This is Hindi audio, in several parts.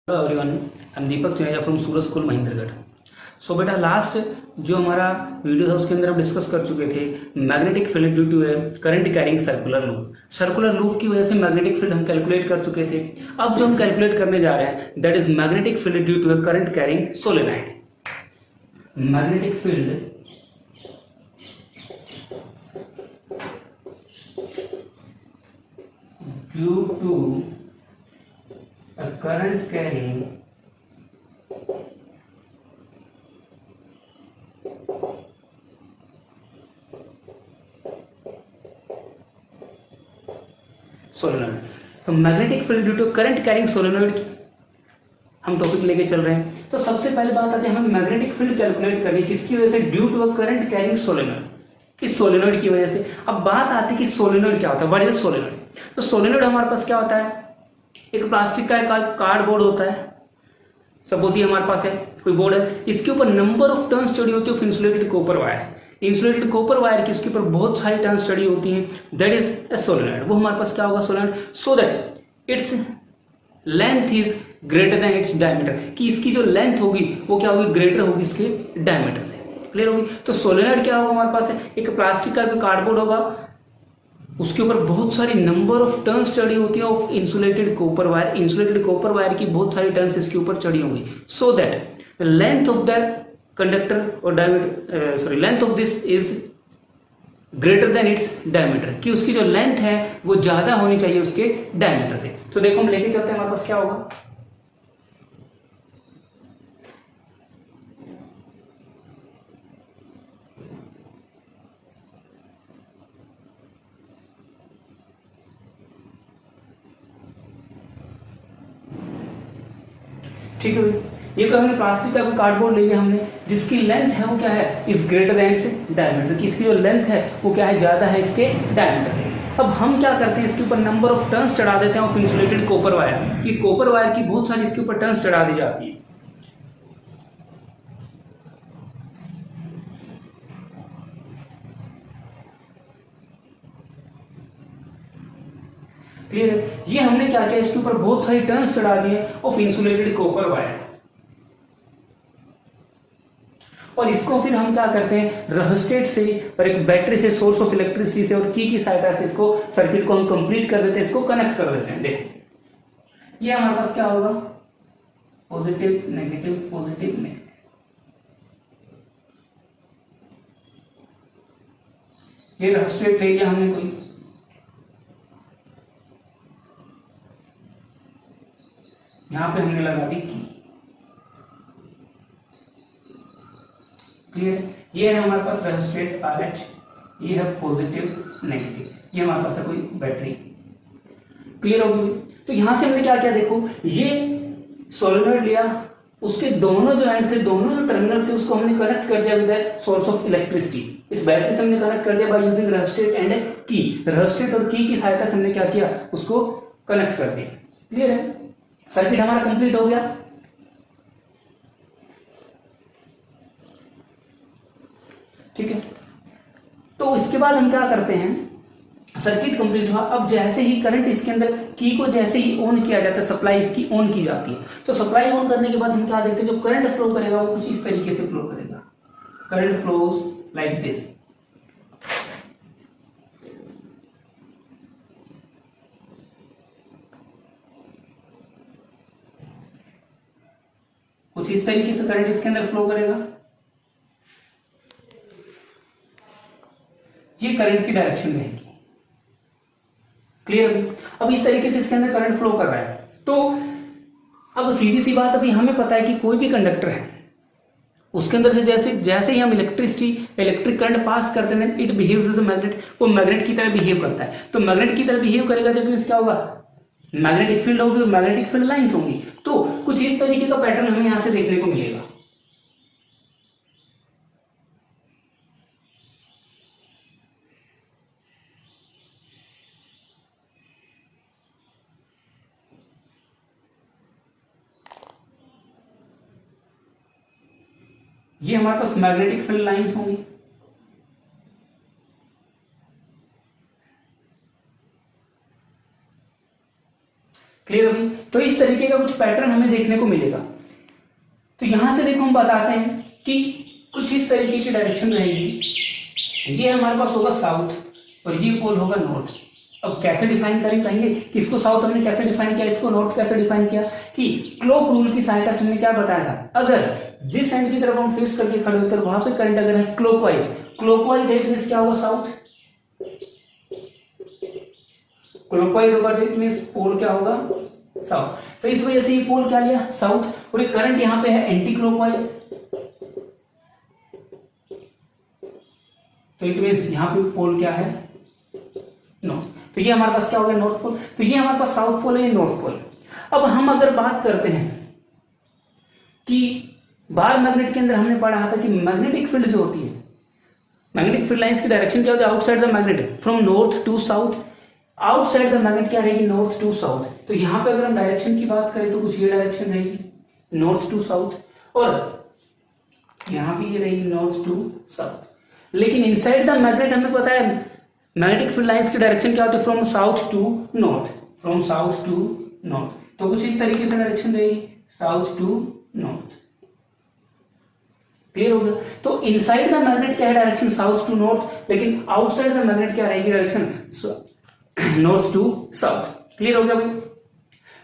Hello everyone, I am Deepak Chuneja from Suraj school Mahendragarh. So बेटा, लास्ट जो हमारा वीडियो था उसके अंदर हम डिस्कस कर चुके थे magnetic field due to a current carrying circular loop. Circular loop की वजह से मैग्नेटिक फील्ड हम कैलकुलेट कर चुके थे। अब जो हम कैलकुलेट करने जा रहे हैं that is magnetic field due to a current carrying solenoid. Magnetic field due to a current carrying solenoid. तो magnetic field due to current carrying solenoid हम टॉपिक लेके चल रहे हैं। तो सबसे पहले बात आती है हमें मैग्नेटिक फील्ड कैलकुलेट करनी किसकी वजह से, due to a current carrying solenoid, किस सोलेनॉइड की वजह से। अब बात आती है कि सोलेनॉइड क्या होता है, व्हाट इज सोलेनॉइड। तो सोलेनॉइड हमारे पास क्या होता है, एक प्लास्टिक का कार्डबोर्ड होता है। सपोज ये हमारे पास है कोई बोर्ड है, इसके ऊपर नंबर ऑफ टर्न्स चढ़ी होती है of insulated copper wire. Insulated copper wire की इसके ऊपर बहुत सारी टर्न्स चढ़ी होती हैं, दैट इज ए सोलेनॉइड। वो हमारे पास क्या होगा solenoid, so that its length is greater than its diameter, कि इसकी जो लेंथ होगी वो क्या होगी, ग्रेटर होगी इसके डायमीटर से। क्लियर होगी। तो सोलेनॉइड क्या होगा हमारे पास है, एक प्लास्टिक का कार्डबोर्ड होगा, उसके ऊपर बहुत सारी नंबर ऑफ टर्न्स चढ़ी होती है of insulated copper wire. Insulated copper wire की बहुत सारी टर्न्स इसके ऊपर चढ़ी होंगी, so that the length of that conductor और diameter length of this is greater than its diameter, कि उसकी जो लेंथ है वो ज्यादा होनी चाहिए उसके डायमीटर से। तो देखो हम लेके चलते हैं, हमारे पास क्या होगा, ठीक है भाई। ये हमने प्लास्टिक का कार्डबोर्ड ले लिया हमने, जिसकी लेंथ है वो क्या है, is greater than its diameter, कि इसकी जो लेंथ है वो क्या है, ज्यादा है इसके डायमीटर से। अब हम क्या करते हैं, इसके ऊपर नंबर ऑफ टर्न्स चढ़ा देते हैं ऑफ इंसुलेटेड कॉपर वायर, कि कॉपर वायर की बहुत सारी इसके ऊपर टर्न्स चढ़ा दी जाती है। क्लियर है। ये हमने क्या किया, इसके ऊपर बहुत सारी टर्न्स चढ़ा दिए ऑफ इंसुलेटेड कॉपर वायर, और इसको फिर हम क्या करते हैं, रेजिस्टेट से और एक बैटरी से, सोर्स ऑफ इलेक्ट्रिसिटी से और की सहायता से इसको सर्किट को हम कंप्लीट कर देते हैं, इसको कनेक्ट कर देते हैं। देखो ये हमारे पास क्या होगा, पॉजिटिव नेगेटिव पॉजिटिव नेगेटिव। ये रेजिस्टेट ले लिया हमने कोई, यहां पे हमने लगा दी की। क्लियर। ये है हमारे पास रेजिस्टेंट RH, ये है पॉजिटिव नेगेटिव, ये हमारे पास है कोई बैटरी। क्लियर होगी। तो यहां से हमने क्या किया, देखो ये सोलेनॉइड लिया, उसके दोनों जो एंड से, दोनों जो टर्मिनल से उसको हमने कनेक्ट कर दिया विद सोर्स ऑफ इलेक्ट्रिसिटी। इस बैटरी से हमने कनेक्ट कर दिया बाय यूजिंग रेजिस्टेंट एंड की। रेजिस्टेंट और की सहायता से हमने क्या किया, उसको कनेक्ट कर दिया। क्लियर है। सर्किट हमारा कंप्लीट हो गया। ठीक है। तो इसके बाद हम क्या करते हैं, सर्किट कंप्लीट हुआ। अब जैसे ही करंट इसके अंदर, की को जैसे ही ऑन किया जाता है, सप्लाई इसकी ऑन की जाती है, तो सप्लाई ऑन करने के बाद हम क्या देखते हैं, जो करंट फ्लो करेगा वो कुछ इस तरीके से फ्लो करेगा। Current flows like this. कुछ इस तरीके से करंट इसके अंदर फ्लो करेगा। ये करंट की डायरेक्शन रहेगी। क्लियर। अब इस तरीके से इसके अंदर करंट फ्लो कर रहा है। तो अब सीधी सी बात, अभी हमें पता है कि कोई भी कंडक्टर है, उसके अंदर से जैसे ही हम इलेक्ट्रिक करंट पास करते हैं, it behaves as a magnet, वो मैग्नेट की तरह बिहेव करता है। तो मैग्नेट की तरह बिहेव करेगा जब मींस क्या होगा, मैग्नेटिक फील्ड होगी, मैग्नेटिक फील्ड लाइंस होंगी। तो कुछ इस तरीके का पैटर्न हमें यहां से देखने को मिलेगा। ये हमारे पास मैग्नेटिक फील्ड लाइंस होंगी। क्लियर अभी। तो इस तरीके का कुछ पैटर्न हमें देखने को मिलेगा। तो यहां से देखो हम बताते हैं कि कुछ इस तरीके की डायरेक्शन रहेगी। ये हमारे पास होगा साउथ और ये पोल होगा नॉर्थ। अब कैसे डिफाइन करेंगे कि इसको साउथ हमने कैसे डिफाइन किया, इसको नॉर्थ कैसे डिफाइन किया, कि क्लॉक रूल की सहायता से हमने क्या बताया था, अगर जिस एंड की तरफ हम फेस करके खड़े होते हैं वहां पे करंट अगर है क्लॉकवाइज है, मींस क्या होगा साउथ, क्लॉकवाइज होगा तो इट मींस पोल क्या होगा साउथ। तो इस वजह से ये पोल क्या लिया साउथ, और ये करंट यहां पे है एंटी क्लॉकवाइज, तो इट मींस यहां पे पोल क्या है नॉर्थ। तो ये हमारे पास क्या हो गया नॉर्थ पोल, तो ये हमारे पास साउथ पोल है, ये नॉर्थ पोल। अब हम अगर बात करते हैं कि बार मैग्नेट के अंदर हमने पढ़ा था कि मैग्नेटिक फील्ड जो होती है, मैग्नेटिक फील्ड लाइंस की डायरेक्शन क्या होती है, outside the magnet from north to south, outside the magnet क्या रहेगी नॉर्थ टू साउथ। तो यहां पे अगर हम डायरेक्शन की बात करें तो कुछ ये डायरेक्शन रहेगी नॉर्थ टू साउथ, और यहां पे ये रहेगी नॉर्थ टू साउथ। लेकिन इनसाइड द मैग्नेट हमें पता है मैग्नेटिक फील्ड लाइंस की डायरेक्शन क्या होती है, from south to north, from south to north. तो कुछ इस तरीके से डायरेक्शन रहेगी साउथ टू नॉर्थ। क्लियर हो गया। तो इनसाइड द मैग्नेट क्या है डायरेक्शन साउथ टू नॉर्थ, लेकिन आउटसाइड द मैग्नेट क्या रहेगी direction north to south. Clear हो गया भाई।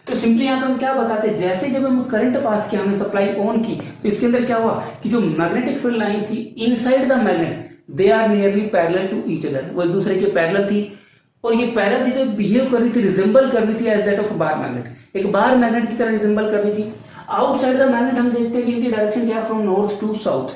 तो सिंपली यहां पर हम क्या बताते हैं, जैसे जब हम करंट पास किया, हमने सप्लाई ऑन की, तो इसके अंदर क्या हुआ कि जो मैग्नेटिक फील्ड लाइन थी inside the magnet they are nearly parallel to each other, वो एक दूसरे के पैरेलल थी, और ये पैरेलल थी तो बिहेव कर रही थी, रिजेंबल कर रही थी as that of bar magnet, एक बार मैग्नेट की तरह रिजेंबल कर रही थी। आउटसाइड द मैग्नेट हम देखते हैं कि इनकी डायरेक्शन क्या है from north to south,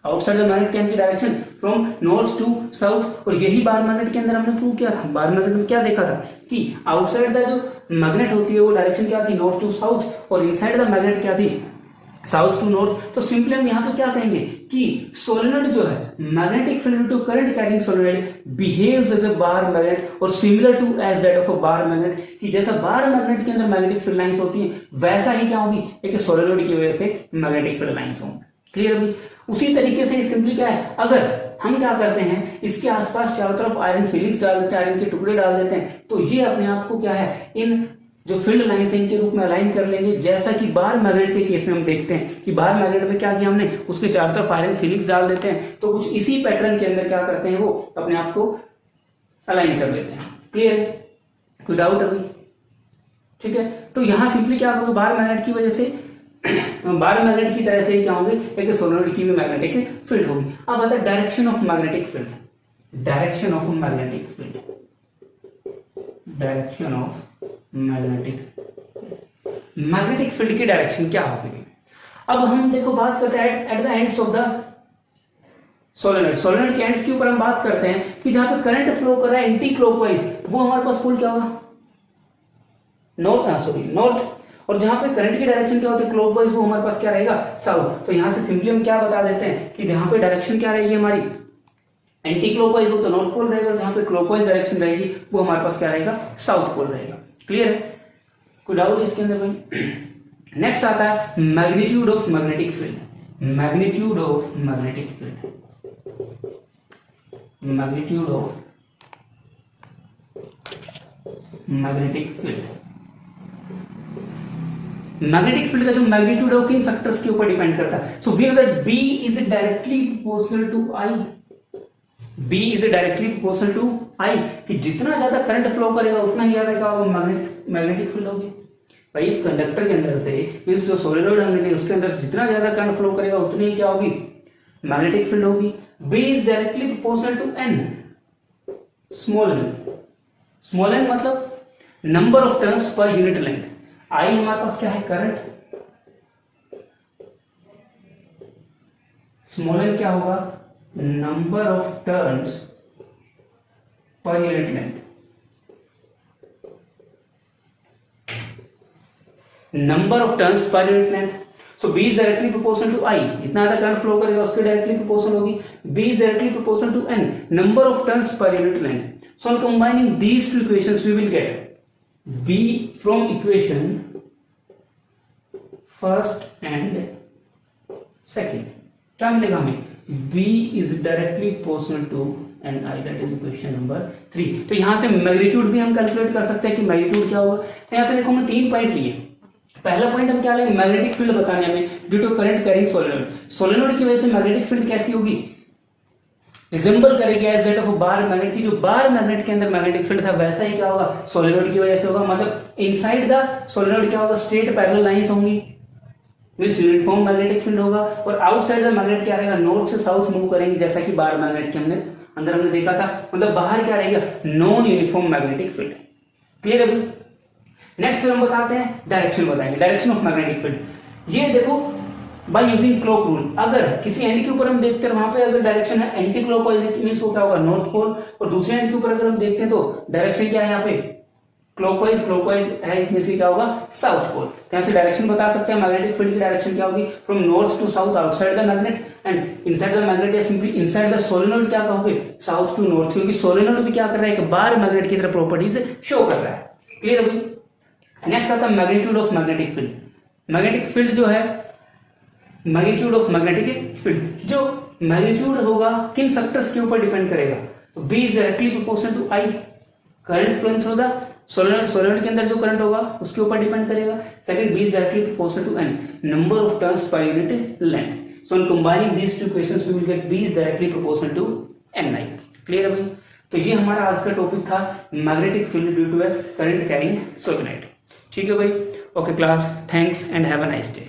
outside the magnet क्या इनकी direction from north to south. और यही बार मैग्नेट के अंदर हमने प्रूव किया था, बार मैग्नेट में क्या देखा था कि आउटसाइड द जो मैग्नेट होती है वो डायरेक्शन क्या थी नॉर्थ टू साउथ, और इनसाइड द मैग्नेट क्या थी साउथ टू नॉर्थ। तो सिंपली हम यहाँ पे क्या कहेंगे कि सोलेनोइड जो है magnetic field to current carrying solenoid behaves as a bar magnet और similar to as that of a bar magnet, कि जैसा बार मैग्नेट के अंदर मैग्नेटिक फील्ड लाइंस होती हैं वैसा ही क्या होगी एक सोलेनोइड की वजह से मैग्नेटिक फील्ड लाइंस होंगी। क्लियर भी। उसी तरीके से सिंपली क्या है, अगर हम क्या करते हैं इसके आसपास चारों तरफ आयरन फिलिंग्स डाल देते हैं, आयरन के टुकड़े डाल देते हैं, तो ये अपने आप को क्या है इन जो फील्ड लाइंस है इनके रूप में अलाइन कर लेंगे, जैसा कि बार मैग्नेट के केस में हम देखते हैं कि बार मैग्नेट में क्या किया हमने उसके चारों तरफ आयरन फिलिंग्स डाल देते हैं, तो कुछ इसी पैटर्न के अंदर क्या करते हैं वो अपने आप को अलाइन कर लेते हैं। क्लियर है, कोई डाउट अभी? ठीक है। तो यहां सिंपली क्या होगा, बार मैग्नेट की वजह से बार मैग्नेट की तरह से क्या होंगे एक सोलेनोइड की भी मैग्नेटिक फील्ड होगी। अब आता है direction of magnetic field, direction of magnetic field, direction of magnetic field की डायरेक्शन क्या होगी। अब हम देखो बात करते हैं at the ends of the solenoid, solenoid के एंड्स के ऊपर हम बात करते हैं कि जहां पे करंट फ्लो कर रहा है एंटी क्लॉकवाइज, वो हमारे पास पोल क्या होगा नॉर्थ, और जहां पे करंट की डायरेक्शन क्या होती है क्लॉकवाइज, वो हमारे पास क्या रहेगा साउथ। तो यहां से सिंपली हम क्या बता देते हैं कि जहां पे डायरेक्शन क्या रहेगी हमारी एंटी क्लॉकवाइज हो तो नॉर्थ पोल रहेगा, जहां पे क्लॉकवाइज डायरेक्शन रहेगी वो हमारे पास क्या रहेगा साउथ पोल रहेगा। क्लियर है, कोई डाउट इसके अंदर भाई? नेक्स्ट आता है magnitude of magnetic field, magnitude of magnetic field, magnitude of magnetic field. Magnetic field का जो मैग्नीट्यूड है वो किन फैक्टर्स के ऊपर डिपेंड करता है। So we know that B is directly proportional to I, B is directly proportional to I, कि जितना ज्यादा करंट फ्लो करेगा उतना ही ज्यादा क्या होगा मैग्नेटिक फील्ड होगी। भाई इस कंडक्टर के अंदर से इस जो सोलेनोइड हमने उसके अंदर से जितना ज्यादा करंट फ्लो करेगा उतनी ही क्या होगी मैग्नेटिक फील्ड होगी। B is directly proportional to N, small n मतलब number of turns per unit length. I हमारे पास क्या है करंट, स्मॉल n क्या होगा number of turns per unit length, number of turns per unit length. So B is directly proportional to I, जितना ज्यादा करंट फ्लो करेगा उसके डायरेक्टली प्रोपोर्शनल होगी। B is directly proportional to N, number of turns per unit length. So on combining these two equations we will get B from equation first and second, क्या मिलेगा हमें B is directly proportional to NI, that is equation number 3। तो यहां से मैग्नीट्यूड भी हम कैलकुलेट कर सकते हैं कि मैग्नीट्यूड क्या होगा। तो यहां से देखो हमने 3 पॉइंट लिए, पहला पॉइंट हम क्या लेंगे, मैग्नेटिक फील्ड बताने हमें due to current carrying solenoid. Solenoid की वजह से मैग्नेटिक फील्ड कैसी होगी, रिजेंबल करेगी as that of bar magnet की, जो बार मैग्नेट के अंदर मैग्नेटिक फील्ड था वैसा ही क्या होगा सोलेनोइड की वजह से होगा। मतलब इनसाइड द सोलेनोइड क्या होगा, स्ट्रेट पैरेलल लाइंस होंगी, मींस यूनिफॉर्म मैग्नेटिक फील्ड होगा। और आउटसाइड द मैग्नेट क्या रहेगा, नॉर्थ से साउथ मूव करेंगे, जैसा कि बार मैग्नेट के अंदर हमने देखा था। मतलब बाहर क्या रहेगा, non uniform magnetic field. Clear है भाई। नेक्स्ट फिर हम बताते हैं डायरेक्शन, बताएंगे डायरेक्शन ऑफ मैग्नेटिक फील्ड। ये देखो बाय यूजिंग क्लॉक रूल, अगर किसी एंड के ऊपर हम देखते हैं वहां पे अगर डायरेक्शन है एंटी क्लॉकवाइज मींस वो क्या होगा नॉर्थ पोल, और दूसरे एंड के ऊपर अगर हम देखते हैं तो डायरेक्शन क्या है यहाँ पे क्लॉकवाइज, क्लॉकवाइज है मींस क्या होगा साउथ पोल। तो यहाँ से डायरेक्शन बता सकते हैं मैग्नेटिक फील्ड की डायरेक्शन क्या होगी, from north to south outside the magnet and inside the magnet या सिंपली इनसाइड द सोलेनोइड क्या कहोगे साउथ टू नॉर्थ, क्योंकि सोलेनोइड भी क्या कर रहा है एक बार मैग्नेट की तरह प्रॉपर्टीज शो कर रहा है। क्लियर है भाई। नेक्स्ट आता है magnitude of magnetic field. Magnetic field जो है, मैग्नीट्यूड ऑफ मैग्नेटिक फील्ड, जो मैग्नीट्यूड होगा किन फैक्टर्स के ऊपर डिपेंड करेगा, तो B is directly proportional to I, current flowing through the solenoid, solenoid के अंदर जो करंट होगा उसके ऊपर डिपेंड करेगा। Second, B is directly proportional to N, number of turns per unit length. So in combining these two equations we will get B is directly proportional to N I. Clear है भाई। तो ये हमारा आज का टॉपिक था magnetic field due to a current carrying solenoid. ठीक है भाई। Okay class, thanks and have a nice day.